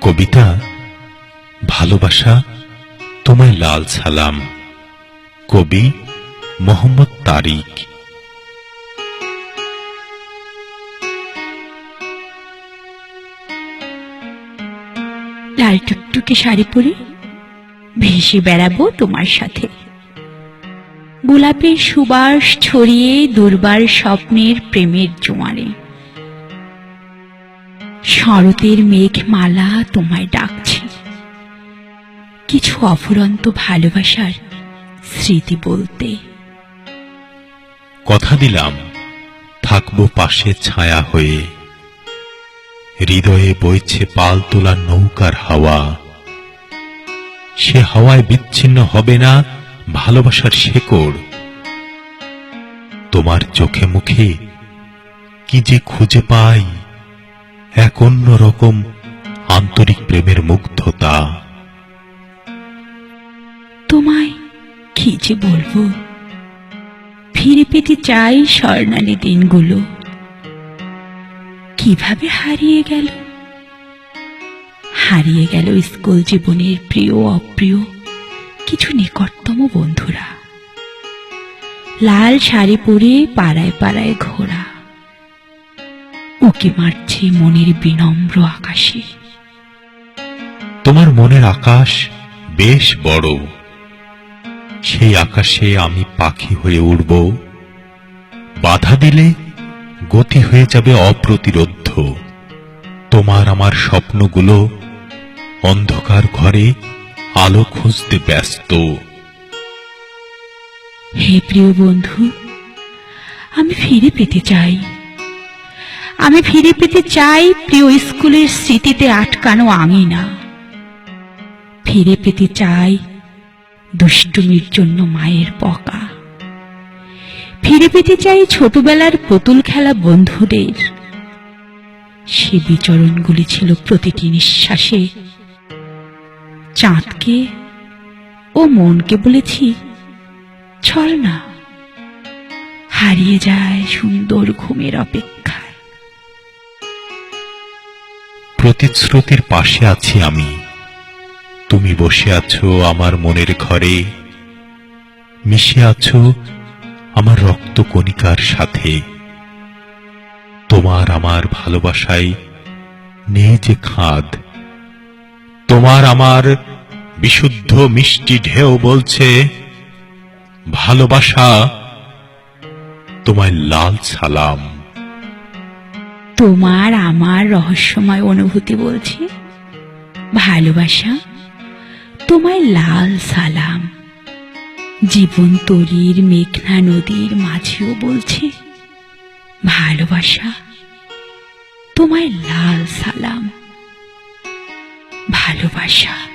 কবিতা ভালোবাসা তোমায় লাল সালাম। কবি মোহাম্মদ তারিক। লাল টুকটুকে শাড়ি পরে ভেসে বেড়াবো তোমার সাথে, গোলাপের সুবাস ছড়িয়ে দুর্বার স্বপ্নের প্রেমের জোয়ারে। শরতের মেঘমালা তোমায় ডাকছে, কিছু অফুরন্ত ভালোবাসার স্মৃতি বলতে। কথা দিলাম থাকবো পাশে ছায়া হয়ে, হৃদয়ে বইছে পাল তোলা নৌকার হাওয়া। সে হাওয়ায় বিচ্ছিন্ন হবে না ভালোবাসার শেকড়। তোমার চোখে মুখে কি যে খুঁজে পাই এক অন্য রকম আন্তরিক প্রেমের মুগ্ধতা। তোমায় কি যে বলবো, ফিরে পেতে চাই স্বর্ণালী দিনগুলো। কিভাবে হারিয়ে গেল স্কুল জীবনের প্রিয় অপ্রিয় কিছু নিকটতম বন্ধুরা। লাল শাড়ি পরে পাড়ায় পাড়ায় ঘোরা, উকি মারছে মনের বিনম্র আকাশে। তোমার মনের আকাশ বেশ বড়, সেই আকাশে আমি পাখি হয়ে উড়ব। বাধা দিলে গতি হয়ে যাবে অপ্রতিরোধ্য। তোমার আমার স্বপ্নগুলো অন্ধকার ঘরে আলো খুঁজতে ব্যস্ত। হে প্রিয় বন্ধু, আমি ফিরে পেতে চাই প্রিয় স্কুলের স্মৃতিতে আটকানো আঙিনা। ফিরে পেতে চাই দুষ্টুমির জন্য মায়ের বকা। ফিরে পেতে চাই ছোটবেলার পুতুল খেলা বন্ধুদের। সে বিচরণগুলি ছিল প্রতিটি নিঃশ্বাসে। চাঁদকে ও মনকে বলেছি, চল না, হারিয়ে যায় সুন্দর ঘুমের অপেক্ষায়। প্রতিশ্রুতির পাশে আছি আমি, তুমি বসে আছো আমার মনের ঘরে। মিশে আছো আমার রক্ত কণিকার সাথে। তোমার আমার ভালোবাসায় নেই যে খাদ। তোমার আমার বিশুদ্ধ মিষ্টি ঢেউ বলছে, ভালোবাসা তোমায় লাল সালাম। তোমার আমার রহস্যময় অনুভূতি বলছে, ভালোবাসা তোমায় লাল সালাম। জীবন তরীর মেঘনা নদীর মাঝেও বলছে, ভালোবাসা তোমায় লাল সালাম। ভালোবাসা।